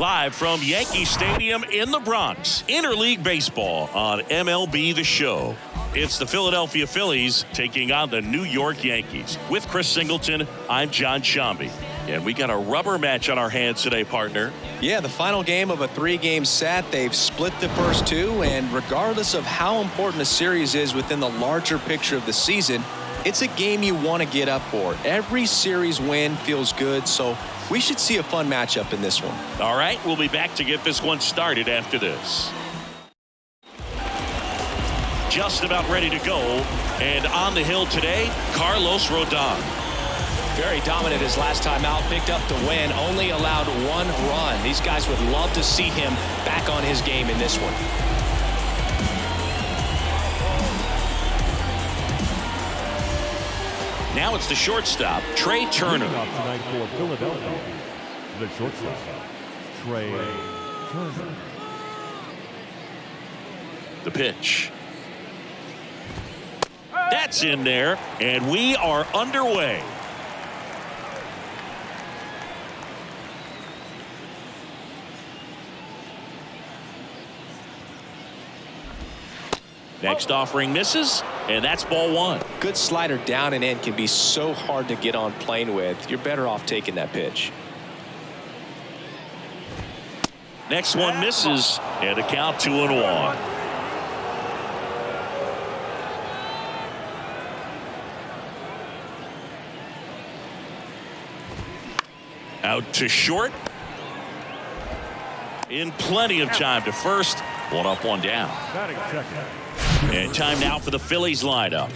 Live from Yankee Stadium in the Bronx, interleague baseball on MLB The Show. It's the Philadelphia Phillies taking on the New York Yankees. With Chris Singleton, I'm John Shambi. And we got a rubber match on our hands today, partner. Yeah, the final game of a 3-game set. They've split the first two, and regardless of how important a series is within the larger picture of the season, it's a game you want to get up for. Every series win feels good, so we should see a fun matchup in this one. All right, we'll be back to get this one started after this. Just about ready to go, and on the hill today, Carlos Rodon. Very dominant his last time out, picked up the win, only allowed 1 run. These guys would love to see him back on his game in this one. Now it's the shortstop, Trey Turner. Tonight for Philadelphia, the shortstop, Trey Turner. The pitch. That's in there, and we are underway. Next offering misses, and that's ball 1. Good slider down and in can be so hard to get on plane with. You're better off taking that pitch. Next one misses, and a count 2-1. Out to short. In plenty of time to first. 1 up, 1 down. And time now for the Phillies lineup.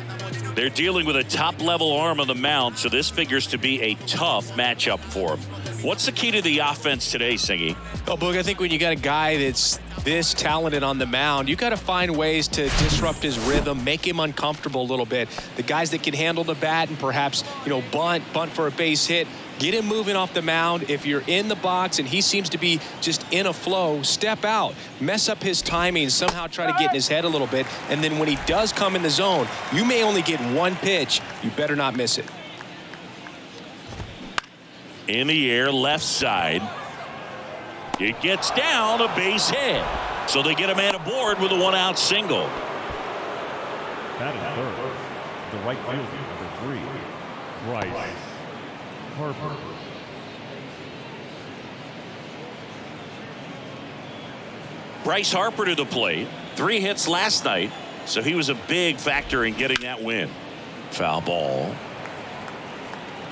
They're dealing with a top-level arm on the mound, so this figures to be a tough matchup for them. What's the key to the offense today, Singy? Oh, Boog, I think when you got a guy that's this talented on the mound, you got to find ways to disrupt his rhythm, make him uncomfortable a little bit. The guys that can handle the bat and perhaps, bunt for a base hit, get him moving off the mound. If you're in the box and he seems to be just in a flow, step out, mess up his timing, somehow try to get in his head a little bit. And then when he does come in the zone, you may only get 1 pitch. You better not miss it. In the air, left side. It gets down, a base hit. So they get a man aboard with a 1-out single. Batting third, the right fielder, number 3, Bryce Harper. Bryce Harper to the plate. 3 hits last night, so he was a big factor in getting that win. Foul ball.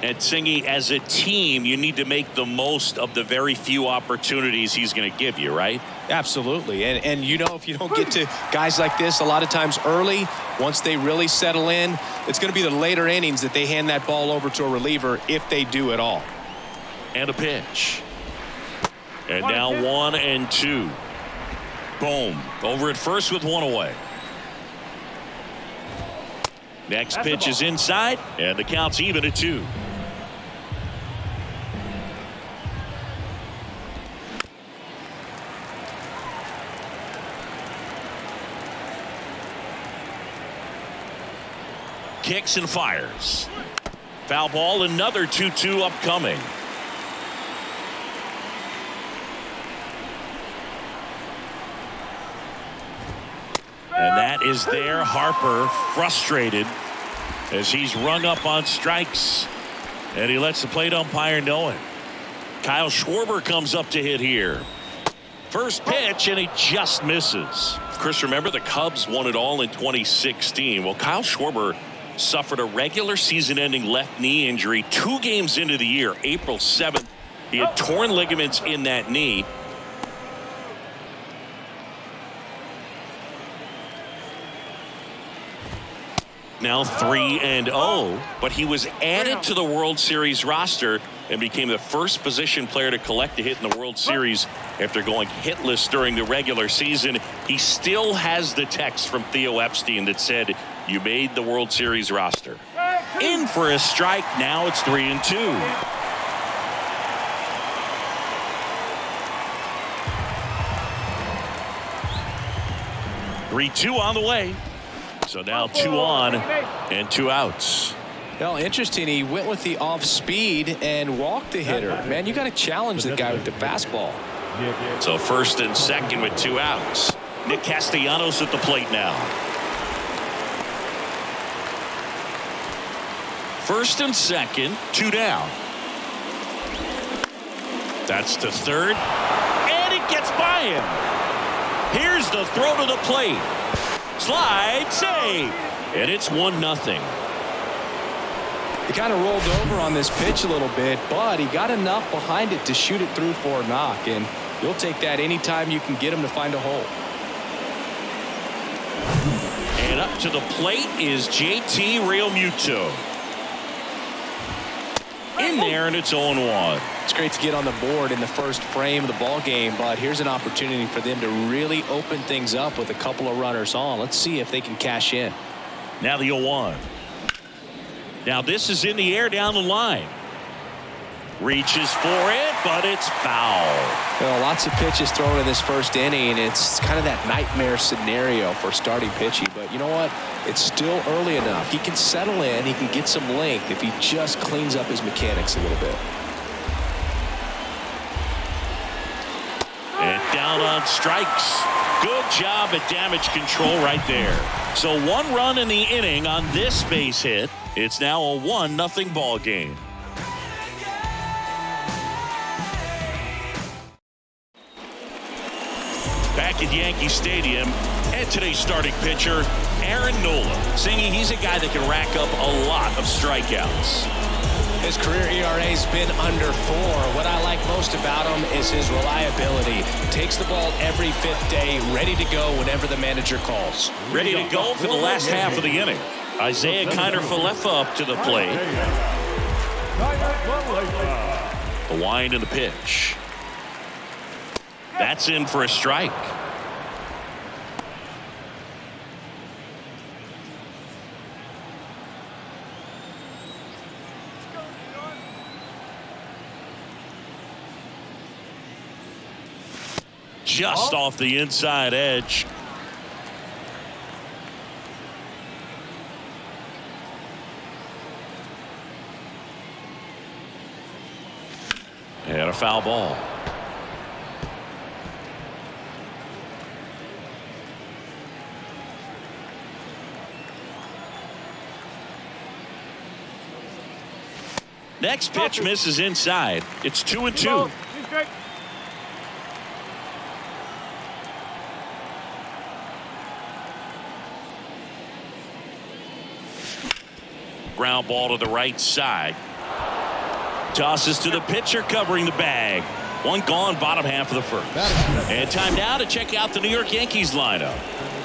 And Singy, as a team, you need to make the most of the very few opportunities he's going to give you, right? Absolutely. And if you don't get to guys like this a lot of times early, once they really settle in, it's going to be the later innings that they hand that ball over to a reliever, if they do at all. And a pitch. And now 1 and 2. Boom. Over at first with 1 away. Next pitch is inside, and the count's even at 2. Kicks and fires. Foul ball, another 2-2 upcoming. And that is there. Harper frustrated as he's rung up on strikes, and he lets the plate umpire know it. Kyle Schwarber comes up to hit here. First pitch, and he just misses. Chris, remember the Cubs won it all in 2016. Well, Kyle Schwarber suffered a regular season-ending left knee injury 2 games into the year. April 7th, he had torn ligaments in that knee. Now 3-0, but he was added to the World Series roster and became the first position player to collect a hit in the World Series after going hitless during the regular season. He still has the text from Theo Epstein that said, "You made the World Series roster." In for a strike. Now it's 3-2. Three-2 on the way. So now 2 on and 2 outs. Well, interesting. He went with the off speed and walked the hitter. Man, you got to challenge the guy with the fastball. So first and second with 2 outs. Nick Castellanos at the plate now. First and second, 2 down. That's to third, and it gets by him. Here's the throw to the plate. Slide, save, and it's 1-0. He kind of rolled over on this pitch a little bit, but he got enough behind it to shoot it through for a knock, and you'll take that anytime you can get him to find a hole. And up to the plate is JT Realmuto. In there, and it's 0-1. It's great to get on the board in the first frame of the ball game, but here's an opportunity for them to really open things up with a couple of runners on. Let's see if they can cash in. Now the 0-1. Now this is in the air down the line. Reaches for it, but it's foul. Well, lots of pitches thrown in this first inning. It's kind of that nightmare scenario for starting pitching. But you know what? It's still early enough. He can settle in. He can get some length if he just cleans up his mechanics a little bit. And down on strikes. Good job at damage control right there. So 1 run in the inning on this base hit. It's now a 1-0 ball game. Back at Yankee Stadium, and today's starting pitcher, Aaron Nola, saying he's a guy that can rack up a lot of strikeouts. His career ERA's been under 4. What I like most about him is his reliability. Takes the ball every 5th day, ready to go whenever the manager calls. Ready to go for the last half of the inning. Isaiah Kiner-Falefa up to the plate. The wind and the pitch. That's in for a strike. Just off the inside edge. And a foul ball. Next pitch misses inside. It's 2-2. Ground ball to the right side. Tosses to the pitcher covering the bag. 1 gone, bottom half of the first. And time now to check out the New York Yankees lineup.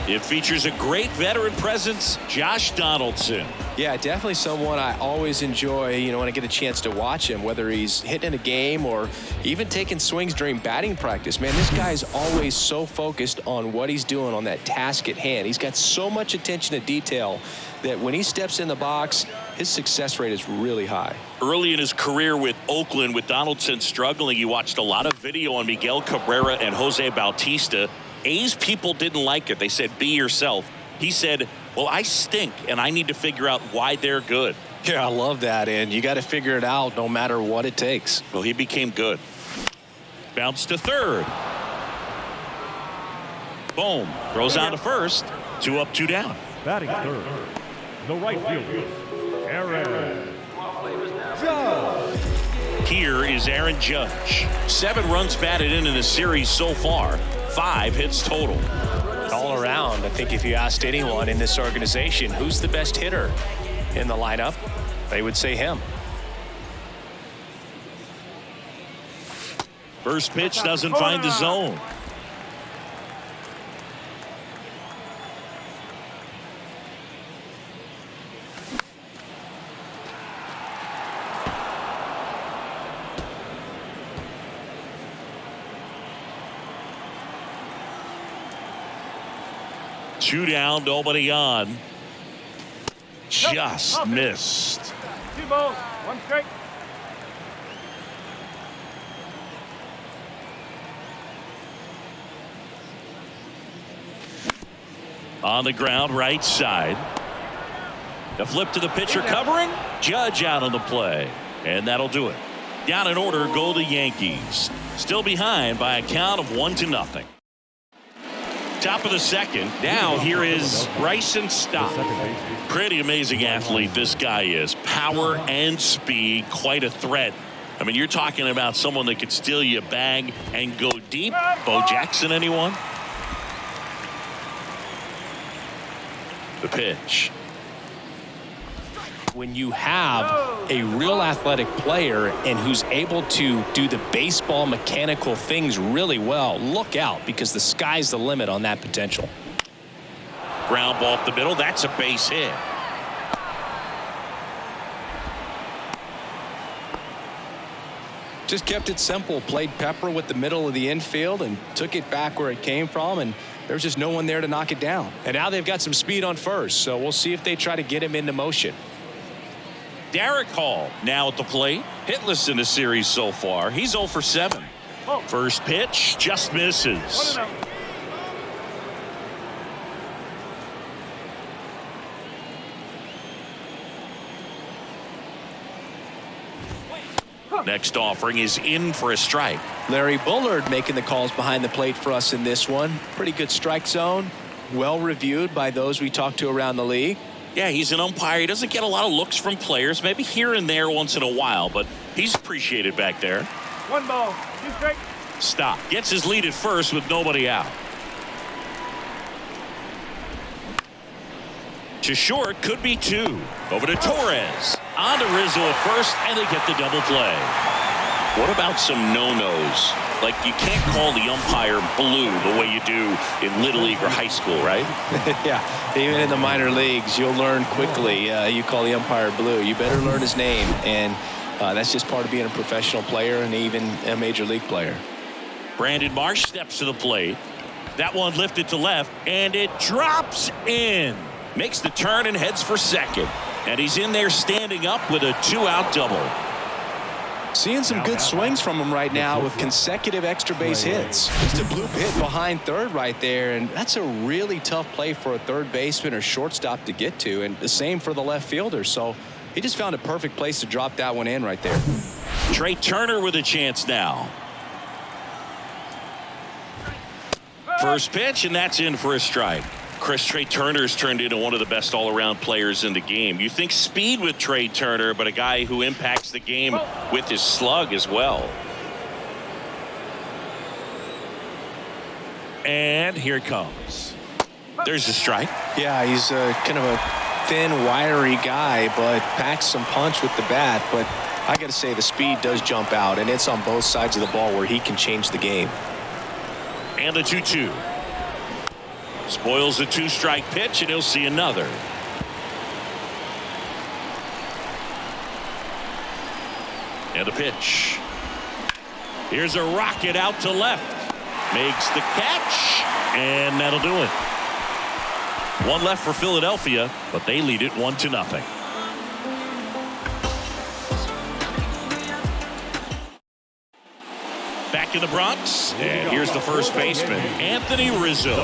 It features a great veteran presence, Josh Donaldson. Yeah, definitely someone I always enjoy, when I get a chance to watch him, whether he's hitting in a game or even taking swings during batting practice. Man, this guy's always so focused on what he's doing on that task at hand. He's got so much attention to detail that when he steps in the box, his success rate is really high. Early in his career with Oakland, with Donaldson struggling, you watched a lot of video on Miguel Cabrera and Jose Bautista. A's people didn't like it. They said, be yourself. He said, well, I stink, and I need to figure out why they're good. Yeah, I love that, and you got to figure it out no matter what it takes. Well, he became good. Bounce to third. Boom. Throws on to first. 2 up, 2 down. Batting third, the right fielder, Aaron Judge. Here is Aaron Judge. 7 runs batted in the series so far. 5 hits total. All around, I think if you asked anyone in this organization who's the best hitter in the lineup, they would say him. First pitch doesn't find the zone. Two down, nobody on. Just missed. 2 balls, 1 strike. On the ground, right side. The flip to the pitcher covering. Judge out on the play. And that'll do it. Down in order go the Yankees. Still behind by a count of 1-0. Top of the second. Now here is Bryson Stott. Pretty amazing athlete this guy is. Power and speed. Quite a threat. I mean, you're talking about someone that could steal you a bag and go deep. Bo Jackson, anyone? The pitch. When you have a real athletic player and who's able to do the baseball mechanical things really well, look out, because the sky's the limit on that potential. Ground ball up the middle. That's a base hit. Just kept it simple. Played pepper with the middle of the infield and took it back where it came from, and there's just no one there to knock it down. And now they've got some speed on first, so we'll see if they try to get him into motion. Derek Hall now at the plate. Hitless in the series so far. He's 0 for 7. First pitch just misses. Next offering is in for a strike. Larry Bullard making the calls behind the plate for us in this one. Pretty good strike zone. Well reviewed by those we talked to around the league. Yeah, he's an umpire. He doesn't get a lot of looks from players, maybe here and there once in a while, but he's appreciated back there. 1 ball, 2 strikes. Stop. Gets his lead at first with nobody out. To short, could be 2. Over to Torres. On to Rizzo at first, and they get the double play. What about some no-nos? Like, you can't call the umpire blue the way you do in Little League or high school, right? Yeah, even in the minor leagues, you'll learn quickly. You call the umpire blue. You better learn his name, and that's just part of being a professional player and even a major league player. Brandon Marsh steps to the plate. That one lifted to left, and it drops in. Makes the turn and heads for second. And he's in there standing up with a 2-out double. Seeing some good swings from him right now with consecutive extra base hits. Just a bloop hit behind third right there, and that's a really tough play for a third baseman or shortstop to get to, and the same for the left fielder. So he just found a perfect place to drop that one in right there. Trey Turner with a chance now. First pitch, and that's in for a strike. Trey Turner's turned into one of the best all-around players in the game. You think speed with Trey Turner, but a guy who impacts the game with his slug as well. And here it comes. There's the strike. Yeah, he's kind of a thin, wiry guy, but packs some punch with the bat. But I got to say, the speed does jump out, and it's on both sides of the ball where he can change the game. And the 2-2. Spoils the 2-strike pitch, and he'll see another. And the pitch. Here's a rocket out to left. Makes the catch, and that'll do it. One left for Philadelphia, but they lead it 1-0. Back in the Bronx, and here's the first baseman, Anthony Rizzo.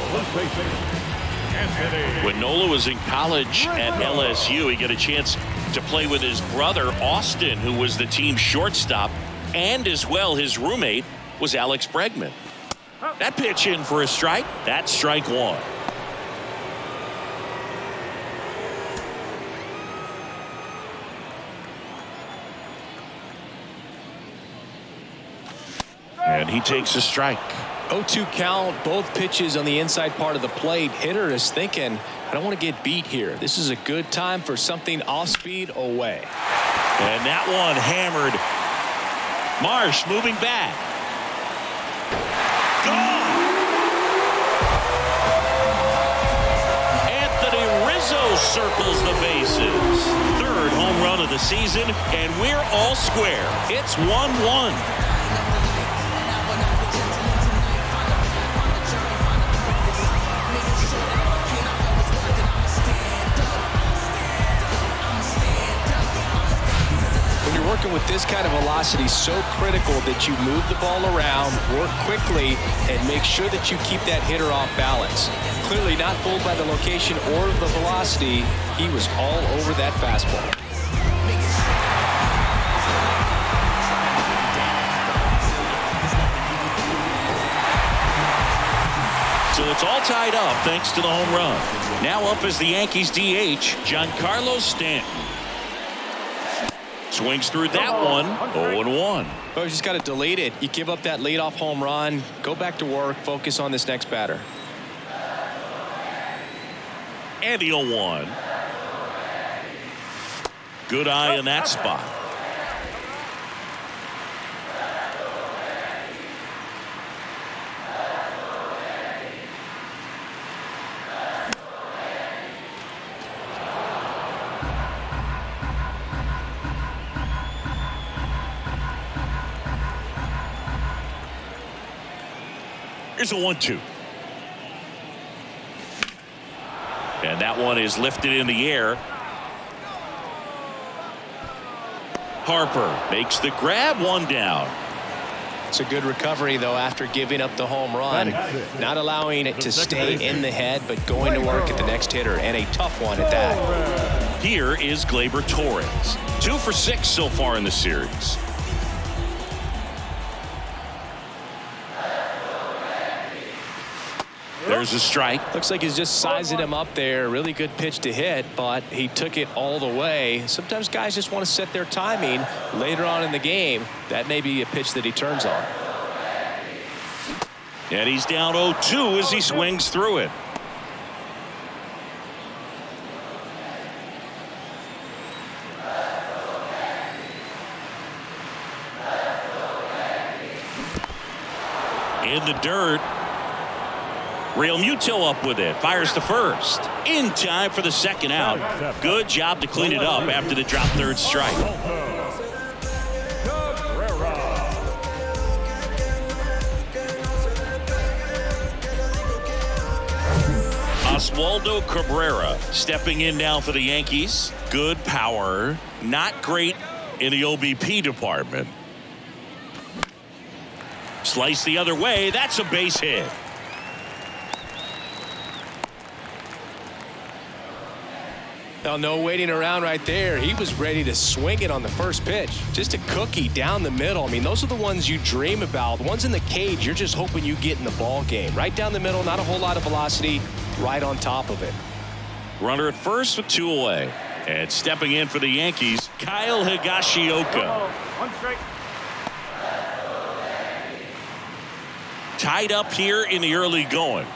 When Nola was in college at LSU, he got a chance to play with his brother, Austin, who was the team shortstop, and as well his roommate was Alex Bregman. That pitch in for a strike. That's strike 1. And he takes a strike. 0-2 count, both pitches on the inside part of the plate. Hitter is thinking, I don't want to get beat here. This is a good time for something off speed away. And that one hammered. Marsh moving back. Gone. Anthony Rizzo circles the bases. Third home run of the season, and we're all square. It's 1-1. Working with this kind of velocity, so critical that you move the ball around, work quickly, and make sure that you keep that hitter off balance. Clearly not fooled by the location or the velocity. He was all over that fastball. it's all tied up thanks to the home run. Now up is the Yankees DH, Giancarlo Stanton. Swings through that one. 0-1. Well, you just got to delete it. You give up that leadoff home run. Go back to work. Focus on this next batter. And the 0-1. Good eye in that spot. Here's a 1-2. And that one is lifted in the air. Harper makes the grab, one down. It's a good recovery, though, after giving up the home run. Not allowing it to stay in the head, but going to work at the next hitter, and a tough one at that. Here is Gleyber Torres. 2 for 6 so far in the series. There's a strike. Looks like he's just sizing him up there. Really good pitch to hit, but he took it all the way. Sometimes guys just want to set their timing later on in the game. That may be a pitch that he turns on. And he's down 0-2 as he swings through it. In the dirt. Real Muto up with it. Fires to first. In time for the second out. Good job to clean it up after the drop third strike. Oswaldo Cabrera stepping in now for the Yankees. Good power. Not great in the OBP department. Slice the other way. That's a base hit. Now, no waiting around right there. He was ready to swing it on the first pitch. Just a cookie down the middle. I mean, those are the ones you dream about. The ones in the cage, you're just hoping you get in the ball game. Right down the middle, not a whole lot of velocity, right on top of it. Runner at first with 2 away. And stepping in for the Yankees, Kyle Higashioka. 1 strike. Tied up here in the early going.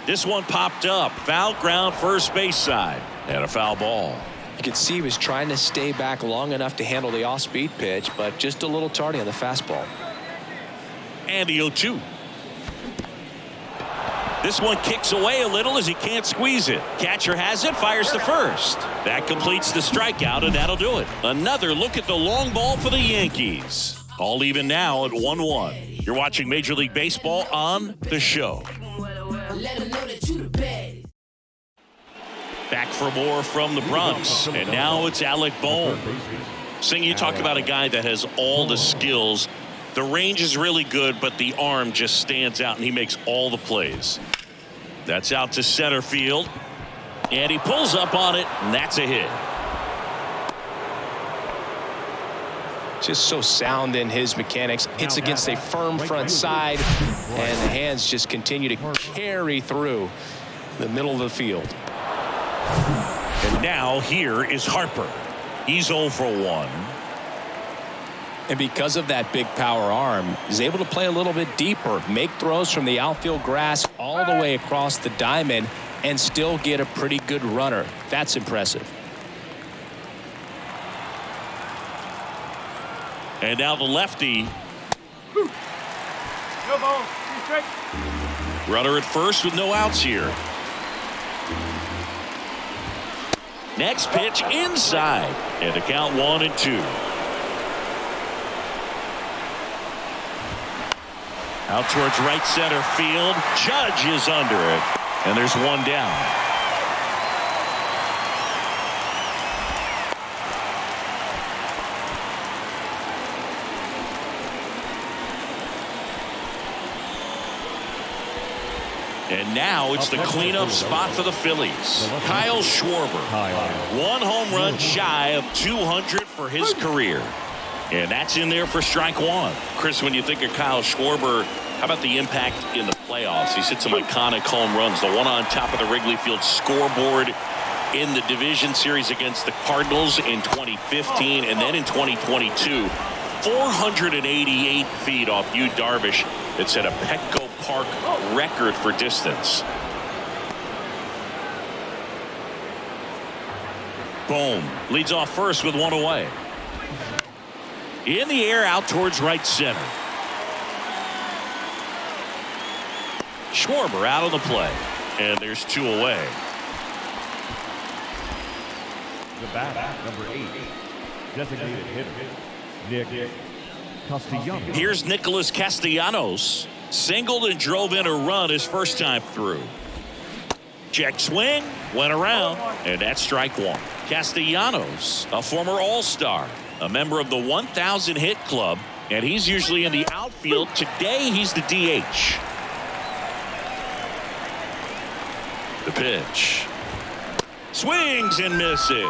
This one popped up. Foul ground first base side. And a foul ball. You could see he was trying to stay back long enough to handle the off-speed pitch, but just a little tardy on the fastball. And the 0-2. This one kicks away a little as he can't squeeze it. Catcher has it, fires to first. That completes the strikeout, and that'll do it. Another look at the long ball for the Yankees. All even now at 1-1. You're watching Major League Baseball on The Show. Back for more from the Bronx, and now it's Alec Bohm. Sing, you talk about a guy that has all the skills. The range is really good, but the arm just stands out, and he makes all the plays. That's out to center field, and he pulls up on it, and that's a hit. Just so sound in his mechanics. Hits against a firm front side, and the hands just continue to carry through the middle of the field. And now here is Harper. He's 0 for 1. And because of that big power arm, he's able to play a little bit deeper, make throws from the outfield grass all the way across the diamond, and still get a pretty good runner. That's impressive. And now the lefty. No ball. 3 strike. Runner at first with no outs here. Next pitch inside. And the count 1-2. Out towards right center field. Judge is under it. And there's one down. And now it's the cleanup spot for the Phillies. Kyle Schwarber. 1 home run shy of 200 for his career. And that's in there for strike 1. Chris, when you think of Kyle Schwarber, how about the impact in the playoffs? He's hit some iconic home runs. The one on top of the Wrigley Field scoreboard in the division series against the Cardinals in 2015. And then in 2022, 488 feet off Yu Darvish. That set a Petco Park record for distance. Boom. Leads off first with 1 away. In the air out towards right center. Schwarber out on the play. And there's 2 away. The bat, number 8, designated hitter, Nick Castellanos. Here's Nicholas Castellanos. Singled and drove in a run his first time through. Check swing, went around, and that's strike 1. Castellanos, a former All-Star, a member of the 1,000 hit club, and he's usually in the outfield. Today he's the DH. The pitch. Swings and misses.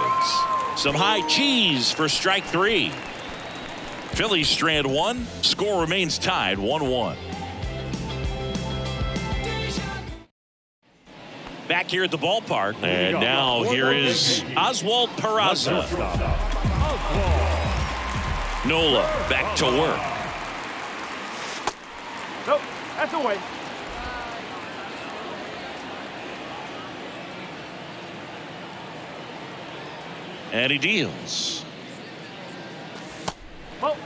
Some high cheese for strike 3. Phillies strand 1. Score remains tied 1-1. Back here at the ballpark. And now here is Oswald Peraza. Nola back to work. Nope, that's away. And he deals. Oh.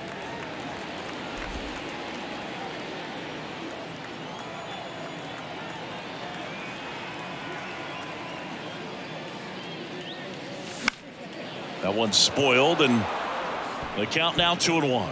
That one's spoiled, and the count now 2-1.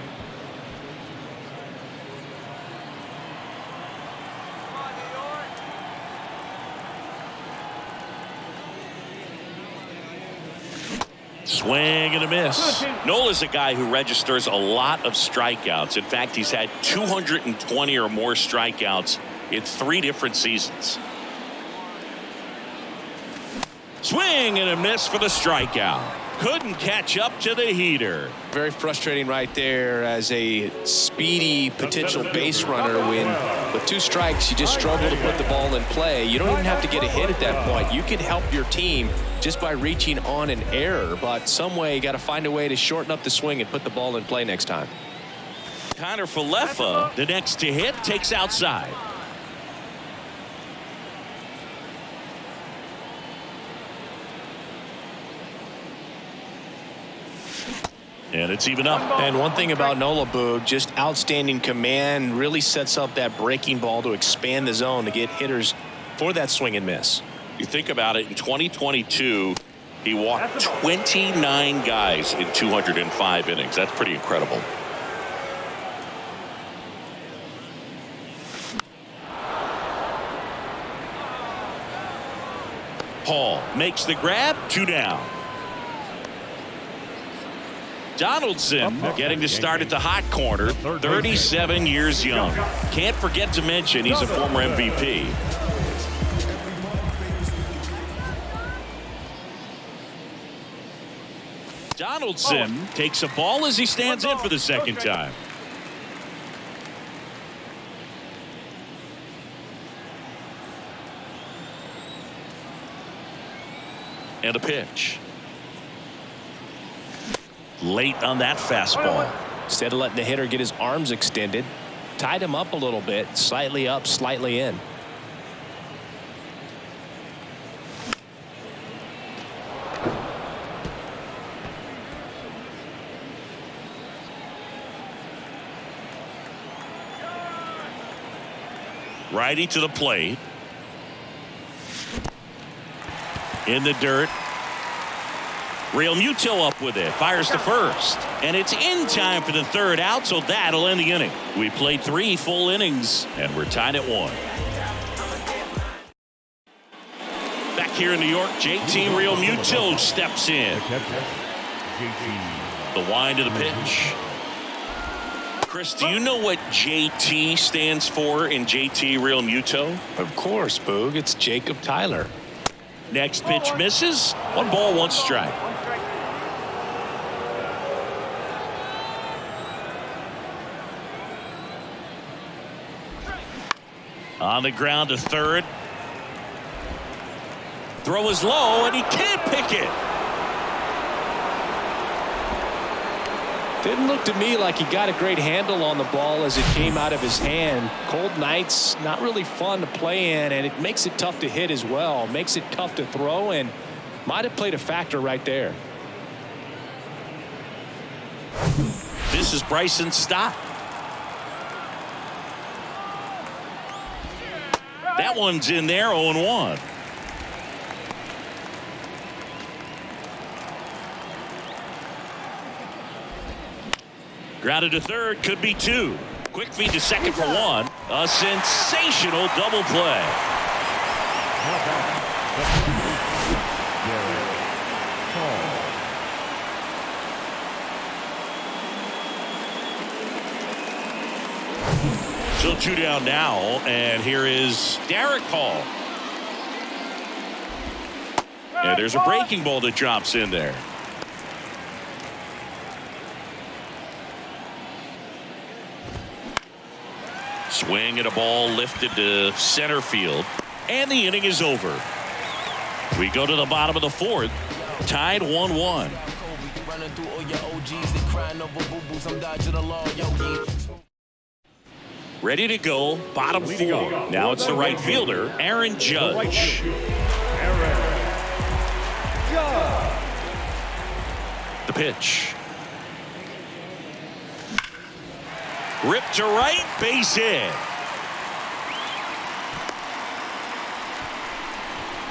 Swing and a miss. Nola's a guy who registers a lot of strikeouts. In fact, he's had 220 or more strikeouts in 3 different seasons. Swing and a miss for the strikeout. Couldn't catch up to the heater. Very frustrating right there as a speedy potential base runner when with 2 strikes you just struggle to put the ball in play. You don't even have to get a hit at that point. You can help your team just by reaching on an error, but some way you got to find a way to shorten up the swing and put the ball in play next time. Connor Falefa, the next to hit, takes outside. And it's even up. And one thing about Nola, Boog, just outstanding command, really sets up that breaking ball to expand the zone to get hitters for that swing and miss. You think about it, in 2022, he walked 29 guys in 205 innings. That's pretty incredible. Hall makes the grab, 2 down. Donaldson getting to start at the hot corner, 37 years young. Can't forget to mention he's a former MVP. Donaldson takes a ball as he stands in for the second time. And a pitch. Late on that fastball. Instead of letting the hitter get his arms extended, tied him up a little bit, slightly up, slightly in. Righty to the plate. In the dirt. Real Muto up with it. Fires to first. And it's in time for the 3rd out, so that'll end the inning. We played 3 full innings, and we're tied at 1. Back here in New York, JT Real Muto steps in. The wind of the pitch. Chris, do you know what JT stands for in JT Real Muto? Of course, Boog. It's Jacob Tyler. Next pitch misses. 1 ball, 1 strike. One strike. On the ground to third. Throw is low, and he can't pick it. Didn't look to me like he got a great handle on the ball as it came out of his hand. Cold nights, not really fun to play in, and it makes it tough to hit as well. Makes it tough to throw, and might have played a factor right there. This is Bryson's stop. That one's in there, 0-1. Grounded to third, could be 2. Quick feed to second for 1. A sensational double play. Still 2 down now, and here is Derek Hall. And there's a breaking ball that drops in there. Swing and a ball lifted to center field, and the inning is over. We go to the bottom of the 4th, tied 1-1. Ready to go, bottom 4. Now it's the right fielder, Aaron Judge. The pitch. Ripped to right, base hit.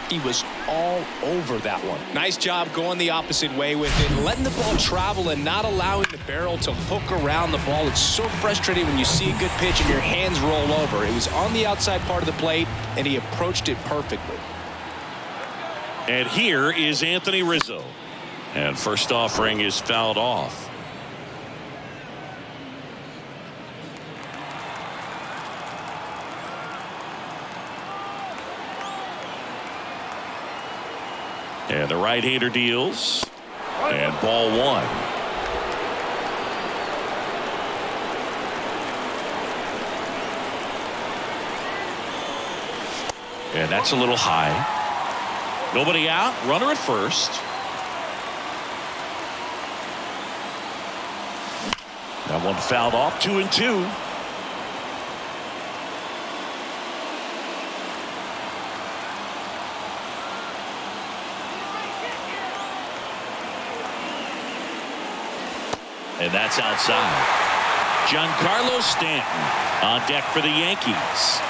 He was all over that one. Nice job going the opposite way with it, letting the ball travel and not allowing the barrel to hook around the ball. It's so frustrating when you see a good pitch and your hands roll over. It was on the outside part of the plate, and he approached it perfectly. And here is Anthony Rizzo. And first offering is fouled off. And the right-hander deals. And ball 1. And that's a little high. Nobody out. Runner at first. That one fouled off. 2-2. And that's outside. Giancarlo Stanton on deck for the Yankees.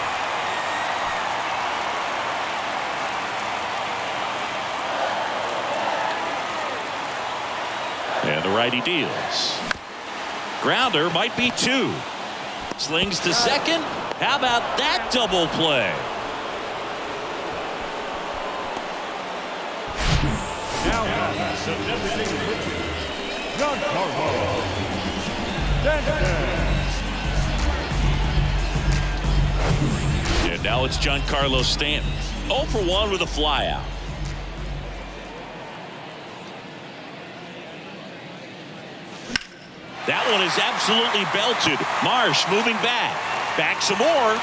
And the righty deals. Grounder might be 2. Slings to second. How about that double play? And now it's Giancarlo Stanton. 0 for 1 with a flyout. That one is absolutely belted. Marsh moving back. Back some more.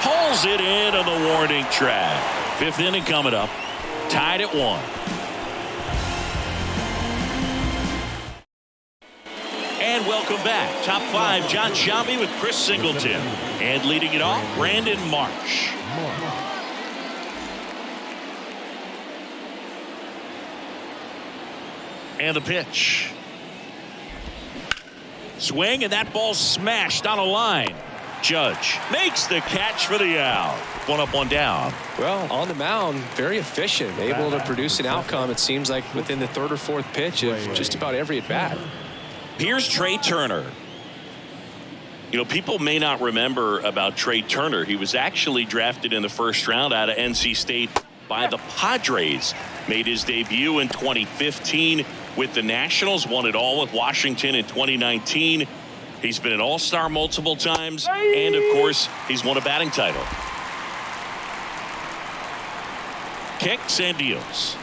Hauls it in on the warning track. 5th inning coming up. Tied at 1. And welcome back. Top 5, John Shambi with Chris Singleton. And leading it off, Brandon Marsh. And the pitch. Swing, and that ball smashed on a line. Judge makes the catch for the out. 1 up, 1 down. Well, on the mound, very efficient, able to produce an outcome, it seems like, within the 3rd or 4th pitch of just about every at-bat. Here's Trey Turner. You know, people may not remember about Trey Turner. He was actually drafted in the 1st round out of NC State by the Padres. Made his debut in 2015 with the Nationals. Won it all with Washington in 2019. He's been an all-star multiple times, and of course, he's won a batting title. Kicks and deals.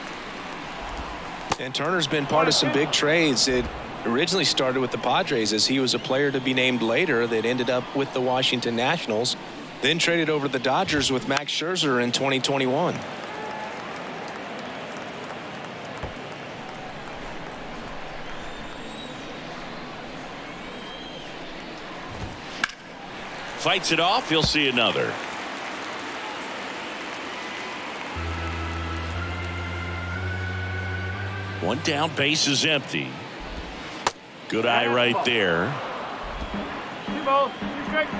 And Turner's been part of some big trades. It originally started with the Padres as he was a player to be named later that ended up with the Washington Nationals, then traded over to the Dodgers with Max Scherzer in 2021. Fights it off. He'll see another. One down, base is empty. Good eye right there. Two balls, two strikes.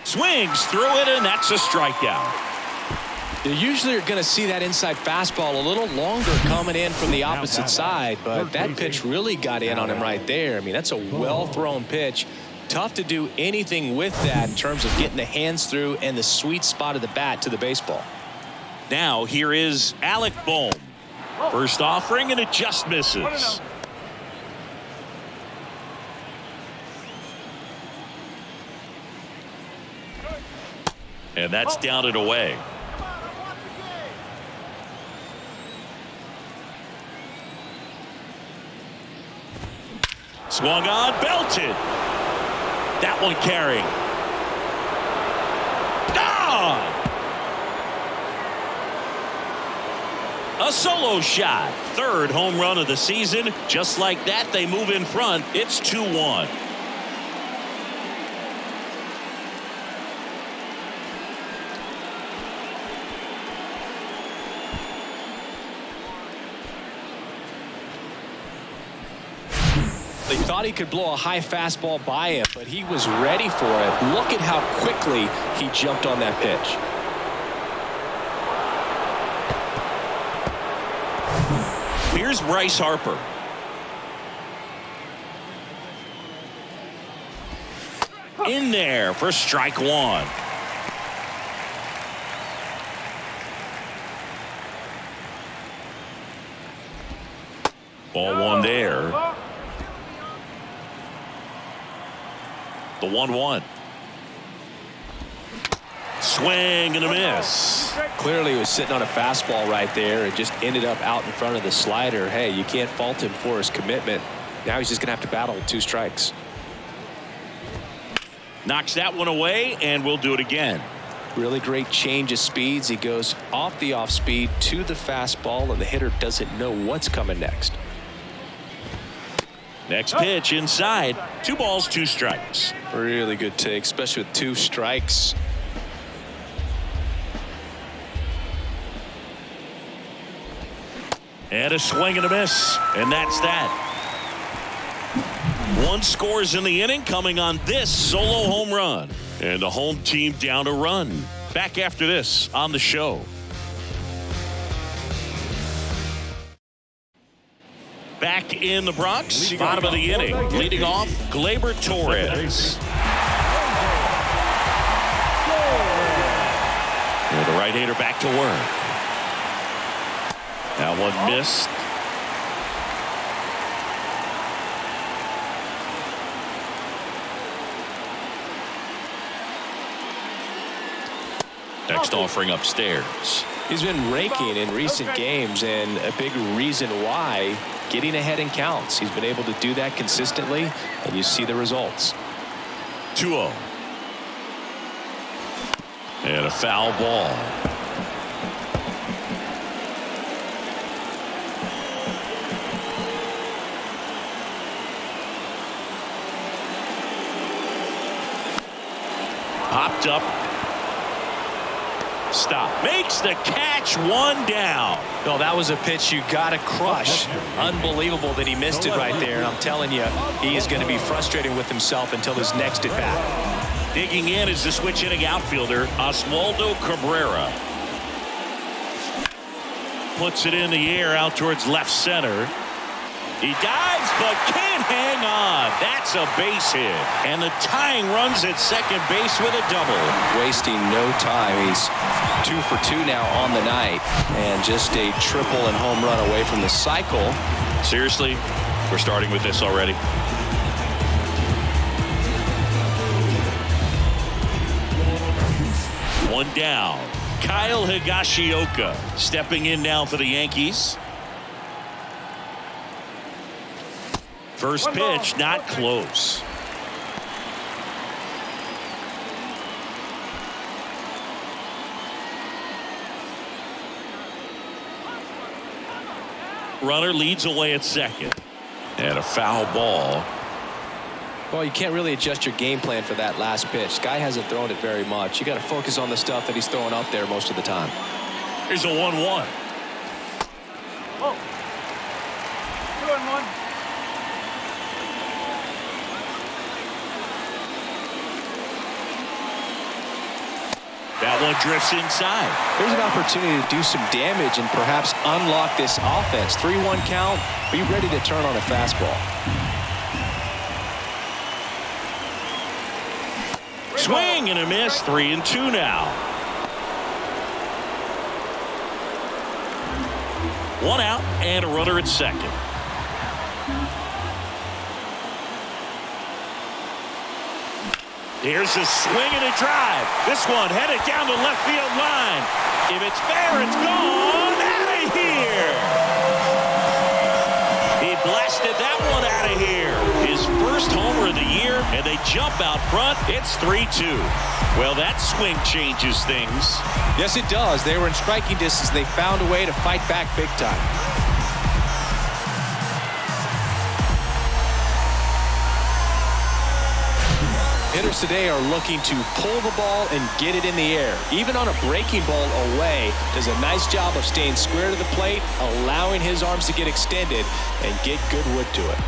Swings through it, and that's a strikeout. You usually are going to see that inside fastball a little longer coming in from the opposite side, but that pitch really got in on him right there. I mean, that's a well-thrown pitch. Tough to do anything with that in terms of getting the hands through and the sweet spot of the bat to the baseball. Now here is Alec Bohm. First offering, and it just misses. And that's down and away. Swung on, belted. That one carrying. Gone! A solo shot. Third home run of the season. Just like that, they move in front. It's 2-1. They thought he could blow a high fastball by him, but he was ready for it. Look at how quickly he jumped on that pitch. Here's Bryce Harper. In there for strike one. Ball one there. The 1-1. Swing and a miss. Clearly he was sitting on a fastball right there. It just ended up out in front of the slider. Hey, you can't fault him for his commitment. Now he's just going to have to battle with 2 strikes. Knocks that one away, and we'll do it again. Really great change of speeds. He goes off the off speed to the fastball, and the hitter doesn't know what's coming next. Next pitch inside. 2 balls, 2 strikes. Really good take, especially with 2 strikes. And a swing and a miss. And that's that. 1 scores in the inning, coming on this solo home run. And the home team down a run. Back after this on the show. Back in the Bronx, bottom of the inning. Leading off, Gleyber Torres. And the right-hander back to work. That one missed. Next offering upstairs. He's been raking in recent games, and a big reason why, getting ahead in counts. He's been able to do that consistently, and you see the results. 2-0. And a foul ball. Popped up. Stop. Makes the catch, 1 down. No, that was a pitch you got to crush. Unbelievable that he missed it right there. I'm telling you, he is going to be frustrated with himself until his next at bat. Digging in is the switch inning outfielder, Oswaldo Cabrera. Puts it in the air out towards left center. He dives but can't hang on. That's a base hit. And the tying runs at second base with a double. Wasting no time. He's 2 for 2 now on the night. And just a triple and home run away from the cycle. Seriously, we're starting with this already. One down. Kyle Higashioka stepping in now for the Yankees. First pitch, not close. Runner leads away at second. And a foul ball. Well, you can't really adjust your game plan for that last pitch. Guy hasn't thrown it very much. You got to focus on the stuff that he's throwing up there most of the time. Here's a 1-1. Oh. 2-1. That one drifts inside. There's an opportunity to do some damage and perhaps unlock this offense. 3-1 count. Be ready to turn on a fastball. Swing and a miss. 3-2 now. One out and a runner at second. Here's a swing and a drive. This one headed down the left field line. If it's fair, it's gone. Out of here. He blasted that one out of here. His first homer of the year, and they jump out front. It's 3-2. Well, that swing changes things. Yes, it does. They were in striking distance. They found a way to fight back big time. Hitters today are looking to pull the ball and get it in the air. Even on a breaking ball away, does a nice job of staying square to the plate, allowing his arms to get extended and get good wood to it.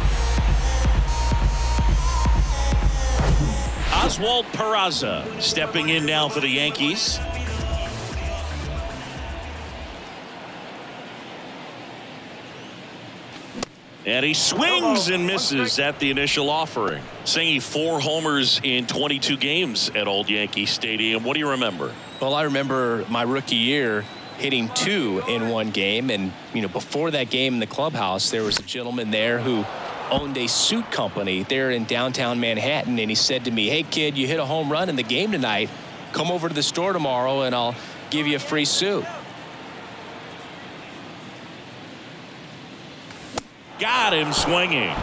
Oswald Peraza stepping in now for the Yankees. And he swings and misses at the initial offering. Saying 4 homers in 22 games at Old Yankee Stadium. What do you remember? Well, I remember my rookie year hitting 2 in one game. And, before that game in the clubhouse, there was a gentleman there who owned a suit company there in downtown Manhattan. And he said to me, "Hey, kid, you hit a home run in the game tonight. Come over to the store tomorrow and I'll give you a free suit." Got him swinging.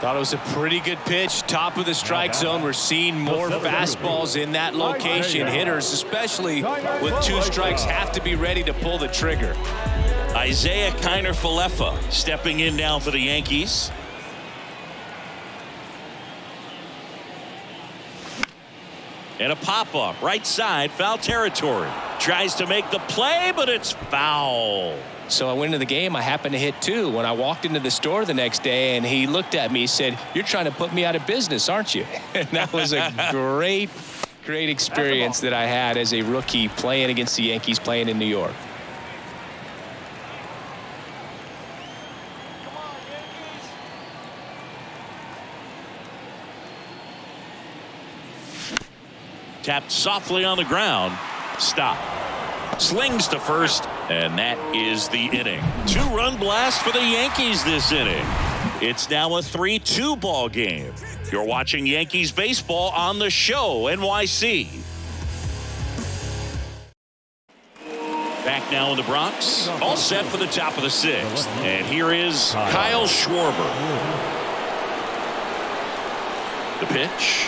Thought it was a pretty good pitch. Top of the strike zone. We're seeing more fastballs in that location. Hitters, especially with 2 strikes, have to be ready to pull the trigger. Isaiah Kiner-Falefa stepping in now for the Yankees. And a pop-up right side, foul territory. Tries to make the play, but it's foul. So I went into the game. I happened to hit 2 when I walked into the store the next day, and he looked at me. He said, "You're trying to put me out of business, aren't you?" And that was a great experience that I had as a rookie playing against the Yankees, playing in New York. Tapped softly on the ground. Stop. Slings to first, and that is the inning. 2-run blast for the Yankees this inning. It's now a 3-2 ball game. You're watching Yankees baseball on the show, NYC. Back now in the Bronx. All set for the top of the 6th. And here is Kyle Schwarber. The pitch.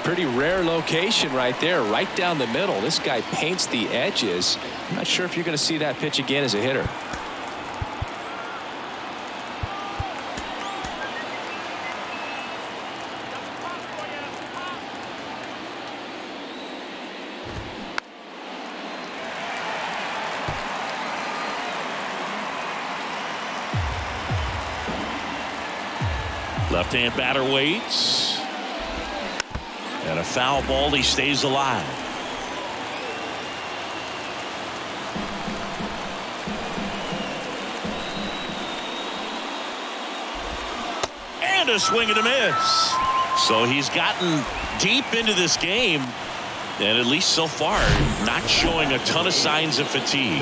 Pretty rare location right there, right down the middle. This guy paints the edges. I'm not sure if you're going to see that pitch again as a hitter. Left-hand batter waits. And a foul ball. He stays alive. a swing and a miss. So he's gotten deep into this game, and at least so far, not showing a ton of signs of fatigue.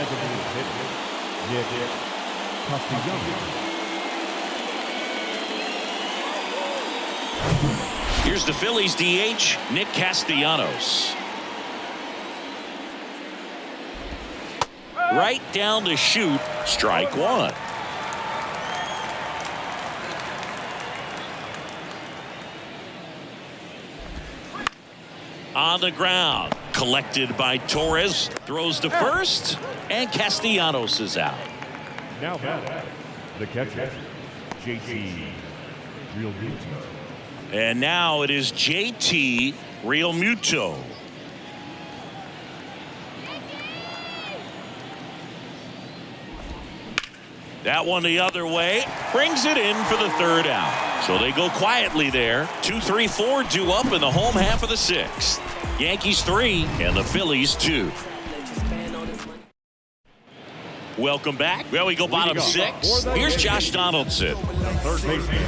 Here's the Phillies DH, Nick Castellanos. Right down the chute, strike one. On the ground, collected by Torres, throws to first, and Castellanos is out. Now back, the catcher, JT Realmuto. And now it is JT Realmuto. That one the other way, brings it in for the third out. So they go quietly there. 2-3-4 due up in the home half of the sixth. Yankees 3 and the Phillies 2. Welcome back. Well, we go bottom six. Here's Josh Donaldson. Third baseman.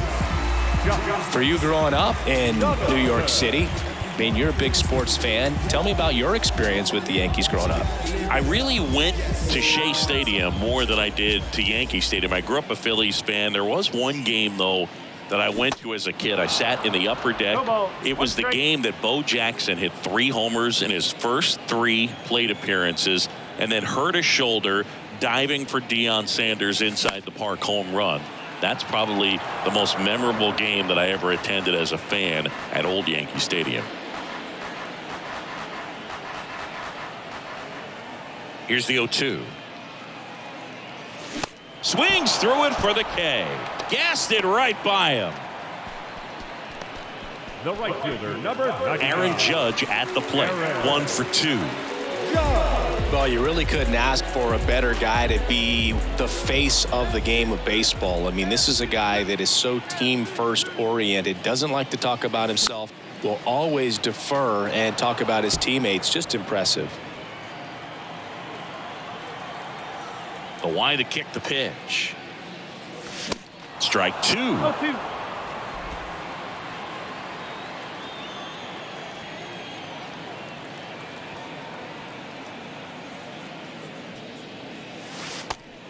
For you growing up in New York City, I mean, you're a big sports fan. Tell me about your experience with the Yankees growing up. I really went to Shea Stadium more than I did to Yankee Stadium. I grew up a Phillies fan. There was one game, though, that I went to as a kid. I sat in the upper deck. It was the game that Bo Jackson hit 3 homers in his first 3 plate appearances and then hurt his shoulder diving for Deion Sanders inside the park home run. That's probably the most memorable game that I ever attended as a fan at Old Yankee Stadium. Here's the 0-2. Swings through it for the K. Gassed it right by him. The right fielder, number 99. Aaron Judge at the plate. 1 for 2. Well, you really couldn't ask for a better guy to be the face of the game of baseball. I mean, this is a guy that is so team first oriented, doesn't like to talk about himself, will always defer and talk about his teammates. Just impressive. The wide to kick the pitch. Strike 2. 0-2.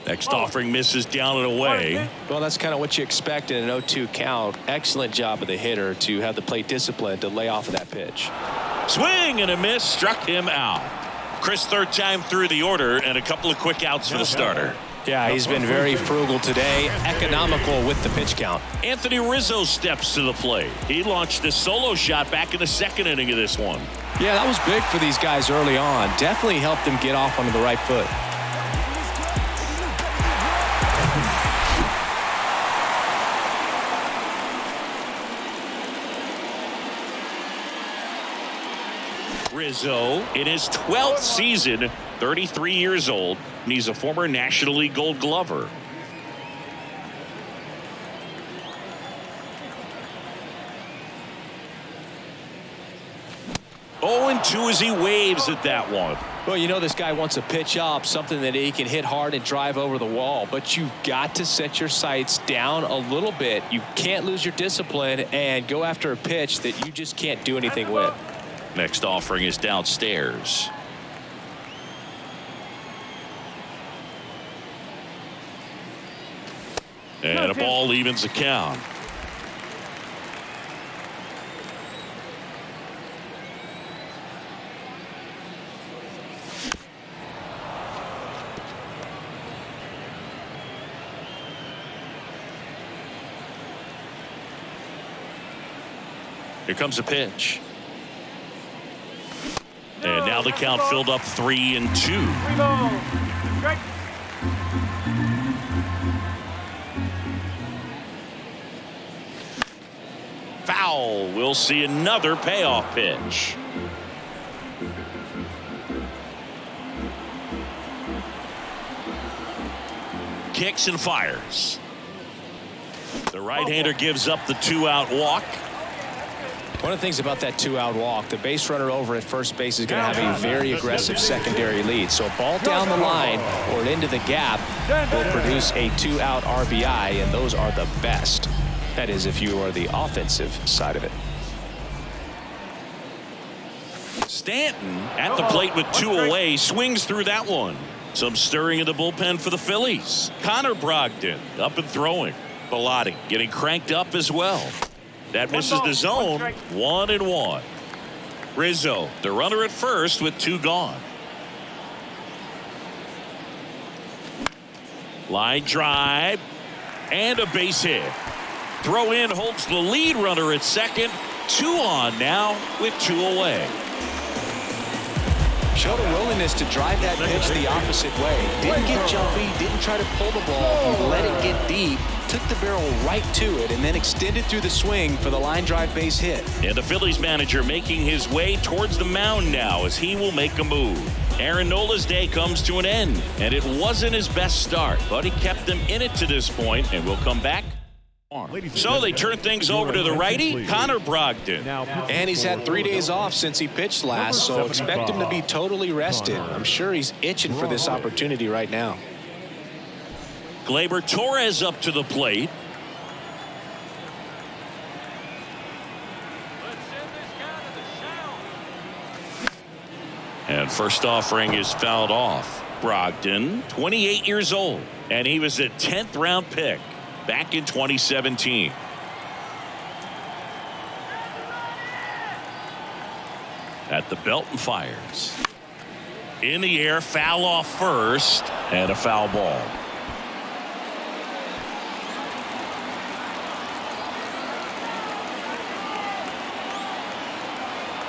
Next offering misses down and away. Well, that's kind of what you expect in an 0-2 count. Excellent job of the hitter to have the plate discipline to lay off of that pitch. Swing and a miss, struck him out. Chris, third time through the order, and a couple of quick outs for the starter. Yeah, he's been very frugal today, economical with the pitch count. Anthony Rizzo steps to the plate. He launched a solo shot back in the second inning of this one. Yeah, that was big for these guys early on. Definitely helped them get off onto the right foot. Rizzo in his 12th season, 33 years old, and he's a former National League Gold Glover. Oh, 0-2 as he waves at that one. Well, you know this guy wants to pitch up, something that he can hit hard and drive over the wall, but you've got to set your sights down a little bit. You can't lose your discipline and go after a pitch that you just can't do anything with. Next offering is downstairs. And a ball evens the count. Here comes a pitch. And now the count filled up 3-2. 3 balls. Strike. Foul. We'll see another payoff pitch. Kicks and fires. The right-hander gives up the 2-out walk. One of the things about that 2-out walk, the base runner over at first base is going to have a very aggressive secondary lead. So a ball down the line or into the gap will produce a 2-out RBI, and those are the best. That is, if you are the offensive side of it. Stanton at the plate with 2 away, swings through that one. Some stirring in the bullpen for the Phillies. Connor Brogdon up and throwing. Bilotti getting cranked up as well. That misses the zone. 1-1. Rizzo, the runner at first with 2 gone. Line drive and a base hit. Throw in holds the lead runner at second. 2 on now with 2 away. Showed a willingness to drive that pitch the opposite way. Didn't get jumpy, didn't try to pull the ball, let it get deep, took the barrel right to it, and then extended through the swing for the line drive base hit. And the Phillies manager making his way towards the mound now as he will make a move. Aaron Nola's day comes to an end, and it wasn't his best start, but he kept them in it to this point, and will come back. So they turn things over to the righty, Connor Brogdon. And he's had 3 days off since he pitched last, so expect him to be totally rested. I'm sure he's itching for this opportunity right now. Gleyber Torres up to the plate. And first offering is fouled off. Brogdon, 28 years old, and he was a 10th round pick back in 2017. At the belt and fires. In the air, foul off first, and a foul ball.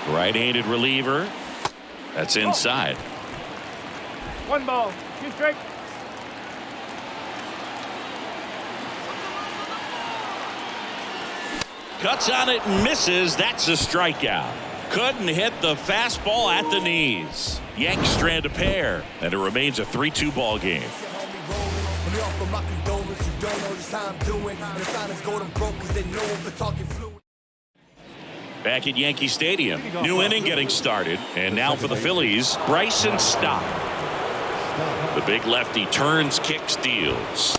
Right-handed reliever. That's inside. 1 ball, 2 strikes. Cuts on it and misses. That's a strikeout. Couldn't hit the fastball at the knees. Yankees strand a pair, and it remains a 3-2 ball game. Back at Yankee Stadium, new inning getting started, and now for the Phillies, Bryson Stott. The big lefty turns, kicks, deals.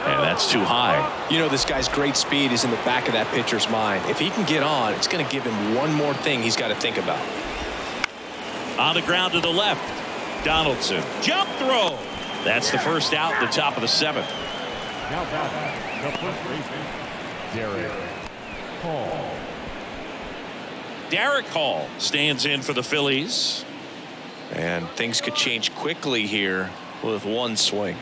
And that's too high. You know, this guy's great speed is in the back of that pitcher's mind. If he can get on, it's going to give him one more thing he's got to think about. On the ground to the left, Donaldson. Jump throw. That's the first out, the top of the 7th. Now batting, the first baseman, Derek Hall. Derek Hall stands in for the Phillies. And things could change quickly here with one swing.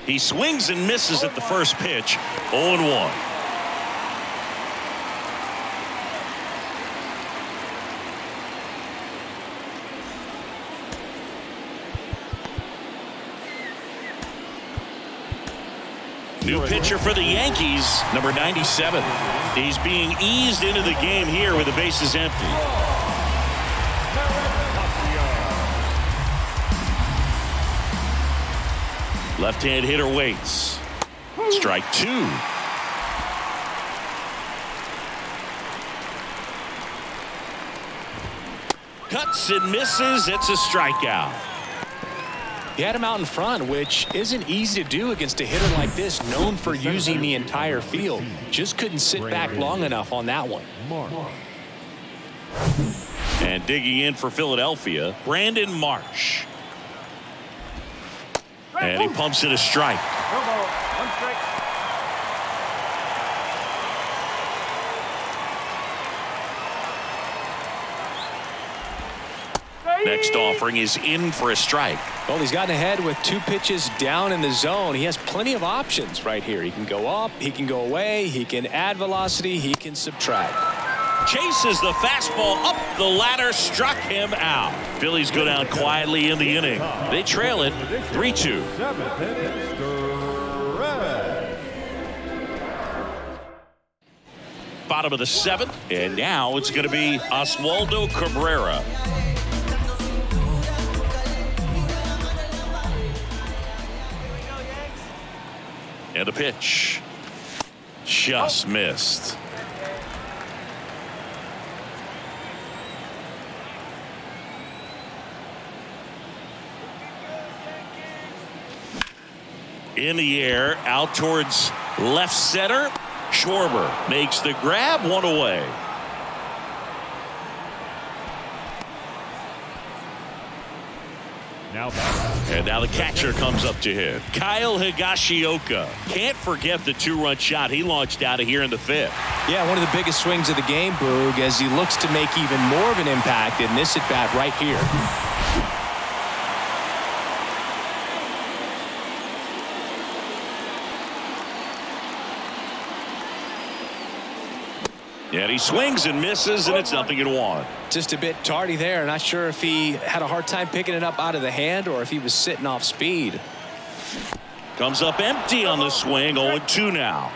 He swings and misses at the first pitch. 0-1. New pitcher for the Yankees, number 97. He's being eased into the game here with the bases empty. Left-hand hitter waits. Strike 2. Cuts and misses. It's a strikeout. He had him out in front, which isn't easy to do against a hitter like this, known for using the entire field. Just couldn't sit back long enough on that one. And digging in for Philadelphia, Brandon Marsh. And he pumps it a strike. No ball, 1 strike. Next offering is in for a strike. Well, he's gotten ahead with 2 pitches down in the zone. He has plenty of options right here. He can go up, he can go away, he can add velocity, he can subtract. Chases the fastball up the ladder, struck him out. Phillies go down quietly in the inning. They trail it 3-2. Bottom of the 7th, and now it's going to be Oswaldo Cabrera. And a pitch. Just missed. In the air, out towards left center. Schwarber makes the grab, one away. And now the catcher comes up to hit. Kyle Higashioka. Can't forget the 2-run shot he launched out of here in the 5th. Yeah, one of the biggest swings of the game, Boog, as he looks to make even more of an impact in this at-bat right here. And he swings and misses, and it's 0-1. Just a bit tardy there. Not sure if he had a hard time picking it up out of the hand or if he was sitting off speed. Comes up empty on the swing. 0-2 now.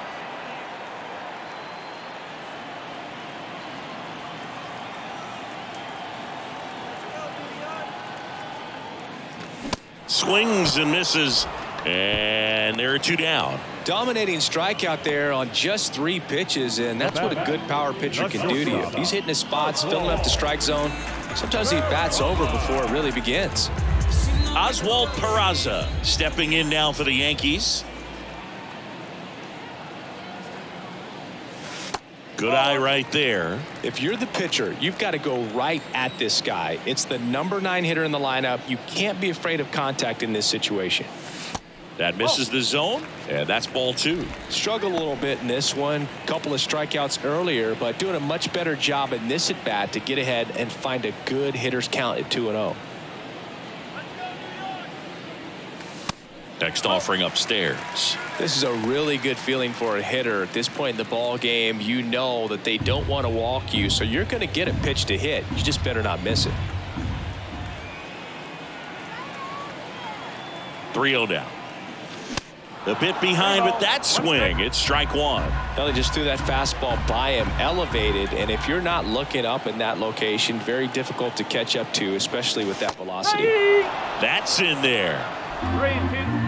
Swings and misses, and there are 2 down. Dominating strikeout there on just 3 pitches, and that's what a good power pitcher can do to you. If he's hitting his spots, filling up the strike zone, sometimes he bats over before it really begins. Oswald Peraza stepping in now for the Yankees. Good eye right there. If you're the pitcher, you've got to go right at this guy. It's the number 9 hitter in the lineup. You can't be afraid of contact in this situation. That misses the zone, and that's ball 2. Struggled a little bit in this one. Couple of strikeouts earlier, but doing a much better job in this at-bat to get ahead and find a good hitter's count at 2-0. Next offering upstairs. This is a really good feeling for a hitter at this point in the ball game. You know that they don't want to walk you, so you're going to get a pitch to hit. You just better not miss it. 3-0 down. A bit behind with that swing. It's strike 1. Well, they just threw that fastball by him, elevated, and if you're not looking up in that location, very difficult to catch up to, especially with that velocity. That's in there. 3-2.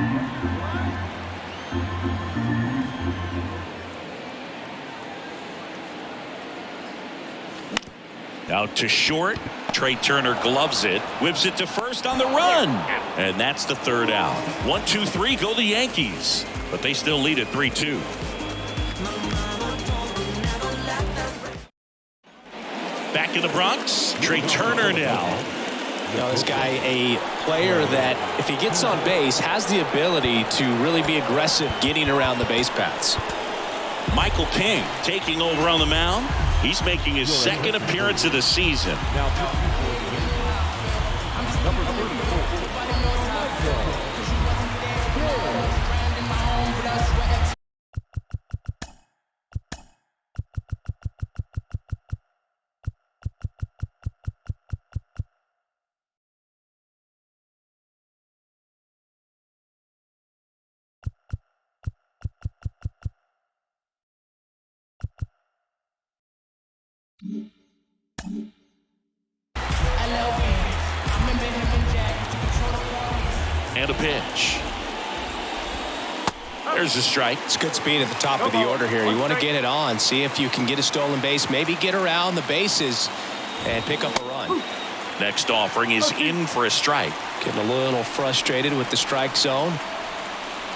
Out to short. Trey Turner gloves it, whips it to first on the run, and that's the 3rd out. 1-2-3 go the Yankees, but they still lead at 3-2. Back in the Bronx, Trey Turner now. You know, this guy, a player that if he gets on base has the ability to really be aggressive getting around the base paths. Michael King taking over on the mound. He's making his 2nd appearance of the season. Number 34. And a pitch. There's a strike. It's good speed at the top of the order here. You want to get it on, see if you can get a stolen base, maybe get around the bases and pick up a run. Next offering is in for a strike. Getting a little frustrated with the strike zone.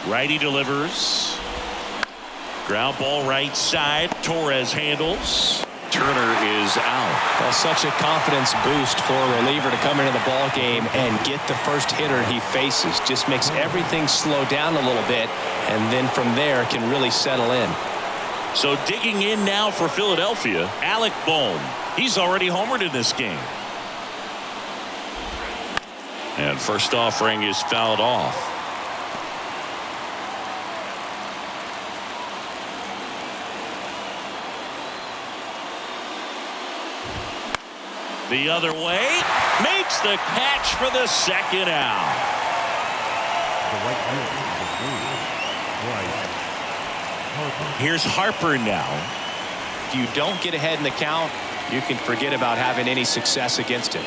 Righty delivers. Ground ball right side. Torres handles. Turner is out. Well, such a confidence boost for a reliever to come into the ball game and get the first hitter he faces. Just makes everything slow down a little bit, and then from there can really settle in. So digging in now for Philadelphia, Alec Bohm. He's already homered in this game. And first offering is fouled off. The other way, makes the catch for the 2nd out. The right fielder, Harper. Here's Harper now. If you don't get ahead in the count, you can forget about having any success against him.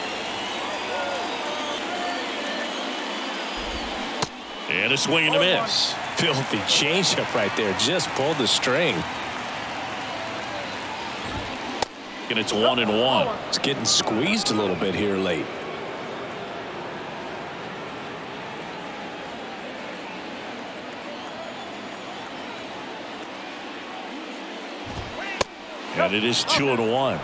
And a swing and a miss. Filthy changeup right there. Just pulled the string. And it's 1-1. It's getting squeezed a little bit here late. And it is 2-1.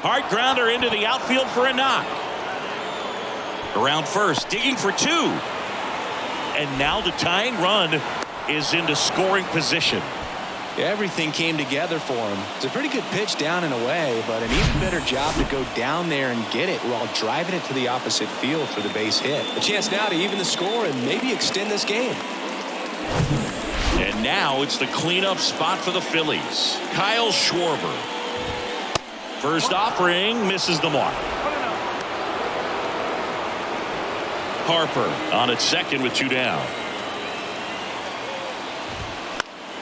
Hard grounder into the outfield for a knock. Around first, digging for 2. And now the tying run is into scoring position. Everything came together for him. It's a pretty good pitch down and away, but an even better job to go down there and get it while driving it to the opposite field for the base hit. A chance now to even the score and maybe extend this game. And now it's the cleanup spot for the Phillies. Kyle Schwarber. First offering misses the mark. Harper on at second with 2 down.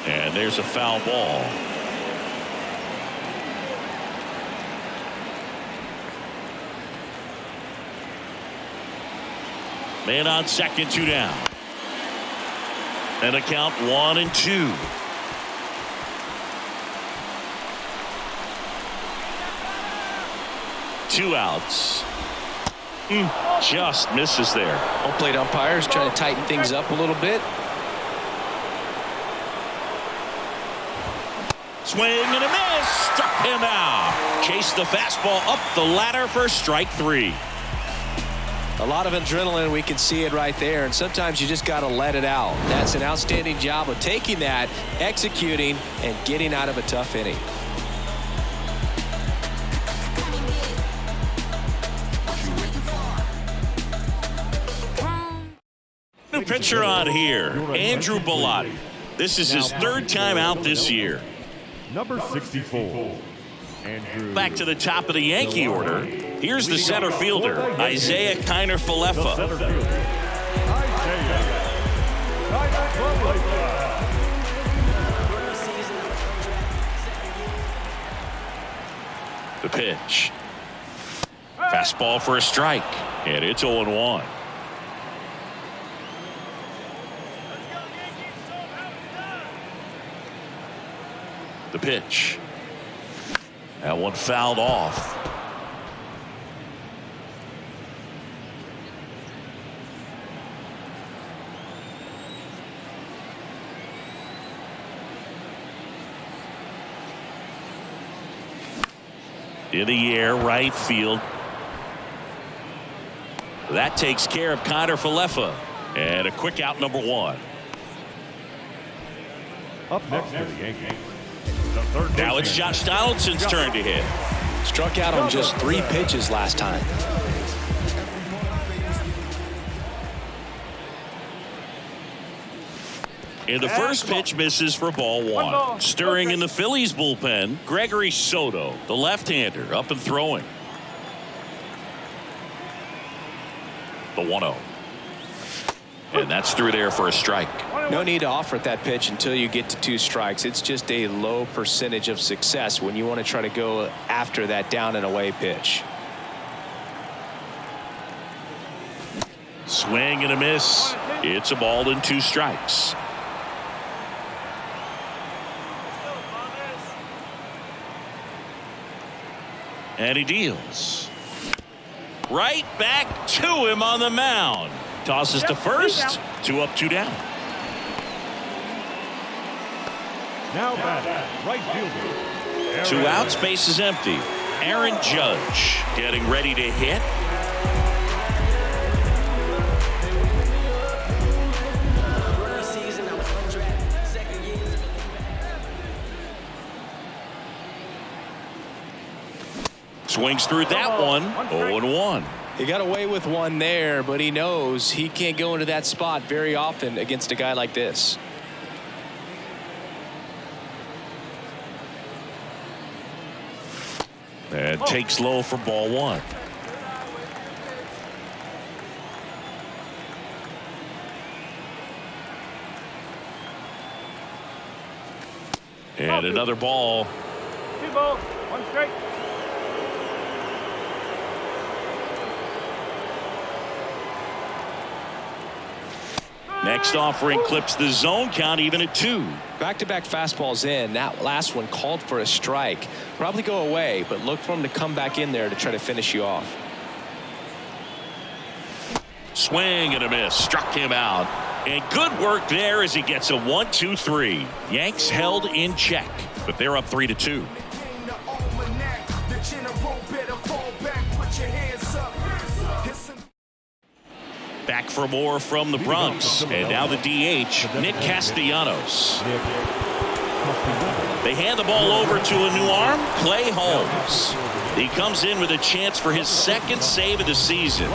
And there's a foul ball. Man on second, 2 down. And a count 1-2. Two outs. Just misses there. Home plate umpires trying to tighten things up a little bit. Swing and a miss. Struck him out. Chased the fastball up the ladder for strike 3. A lot of adrenaline. We can see it right there. And sometimes you just got to let it out. That's an outstanding job of taking that, executing, and getting out of a tough inning. New pitcher on here, Andrew Bellotti. This is his 3rd time out this year. Number 64, Andrew. Back to the top of the Yankee order. Here's the center fielder, Isaiah Kiner-Falefa. Center fielder, Isaiah Kiner-Falefa. The pitch. Fastball for a strike, and it's 0-1. The pitch. That one fouled off. In the air, right field. That takes care of Kiner-Falefa. And a quick out, number 1. Up next for the Yankees. Now it's Josh Donaldson's turn to hit. Struck out on just 3 pitches last time. And the first pitch misses for ball 1. Stirring in the Phillies bullpen, Gregory Soto, the left-hander, up and throwing. The 1-0. And that's through there for a strike. No need to offer at that pitch until you get to 2 strikes. It's just a low percentage of success when you want to try to go after that down and away pitch. Swing and a miss. It's a ball and 2 strikes. And he deals. Right back to him on the mound. Tosses to first. 2 up, 2 down. Now batting, right fielder. 2 outs, base is empty. Aaron Judge getting ready to hit. Swings through that one. 0-1. He got away with one there, but he knows he can't go into that spot very often against a guy like this. And takes low for ball 1. And another ball. 2 balls, 1 strike. Next offering clips the zone count even at 2. Back-to-back fastballs in. That last one called for a strike. Probably go away, but look for him to come back in there to try to finish you off. Swing and a miss. Struck him out. And good work there as he gets a 1-2-3. Yanks held in check, but they're up 3-2. Back for more from the Bronx. And now the DH, Nick Castellanos. They hand the ball over to a new arm, Clay Holmes. He comes in with a chance for his second save of the season.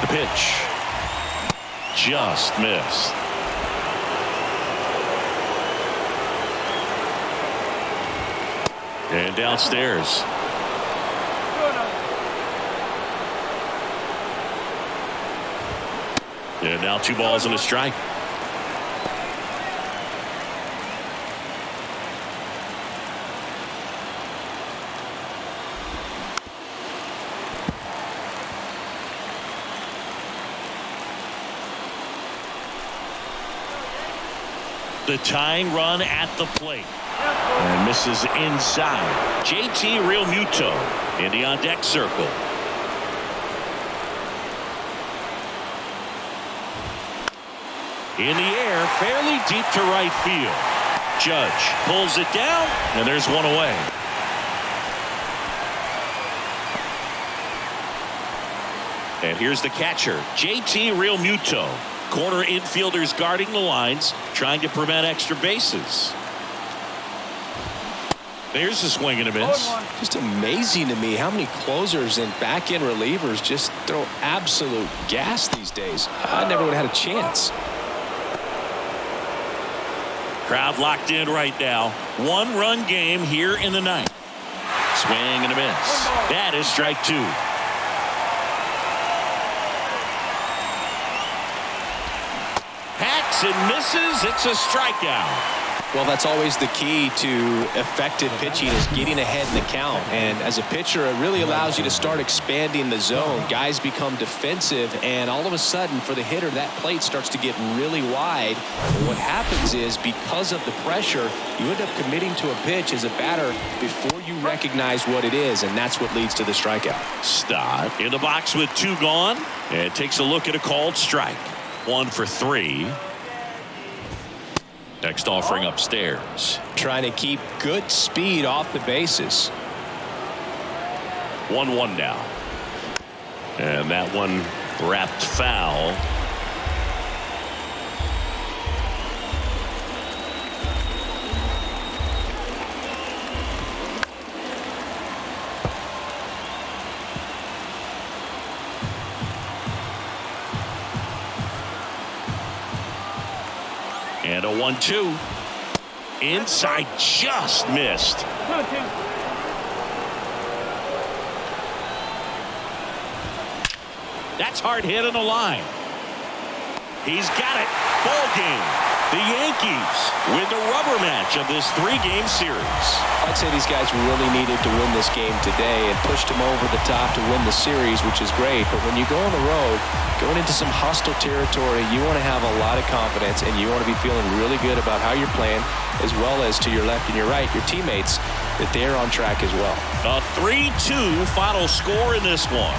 The pitch. Just missed. And downstairs. And now 2 balls and a strike. The tying run at the plate. And misses inside. JT Realmuto in the on deck circle. In the air, fairly deep to right field. Judge pulls it down, and there's one away. And here's the catcher, JT Realmuto. Corner infielders guarding the lines, trying to prevent extra bases. There's a swing and a miss. Just amazing to me how many closers and back-end relievers just throw absolute gas these days. I never would have had a chance. Crowd locked in right now. 1-run game here in the 9th. Swing and a miss. That is strike 2. Hacks and misses. It's a strikeout. Well, that's always the key to effective pitching, is getting ahead in the count. And as a pitcher, it really allows you to start expanding the zone. Guys become defensive, and all of a sudden, for the hitter, that plate starts to get really wide. And what happens is, because of the pressure, you end up committing to a pitch as a batter before you recognize what it is, and that's what leads to the strikeout. Stott in the box with 2 gone, and takes a look at a called strike. 1 for 3. Next offering upstairs. Trying to keep good speed off the bases. 1-1 now. And that one wrapped foul. And a 1-2. Inside, just missed. That's hard hit on the line. He's got it. Ball game. The Yankees win the rubber match of this 3-game series. I'd say these guys really needed to win this game today and pushed them over the top to win the series, which is great. But when you go on the road, going into some hostile territory, you want to have a lot of confidence, and you want to be feeling really good about how you're playing, as well as to your left and your right, your teammates, that they're on track as well. A 3-2 final score in this one.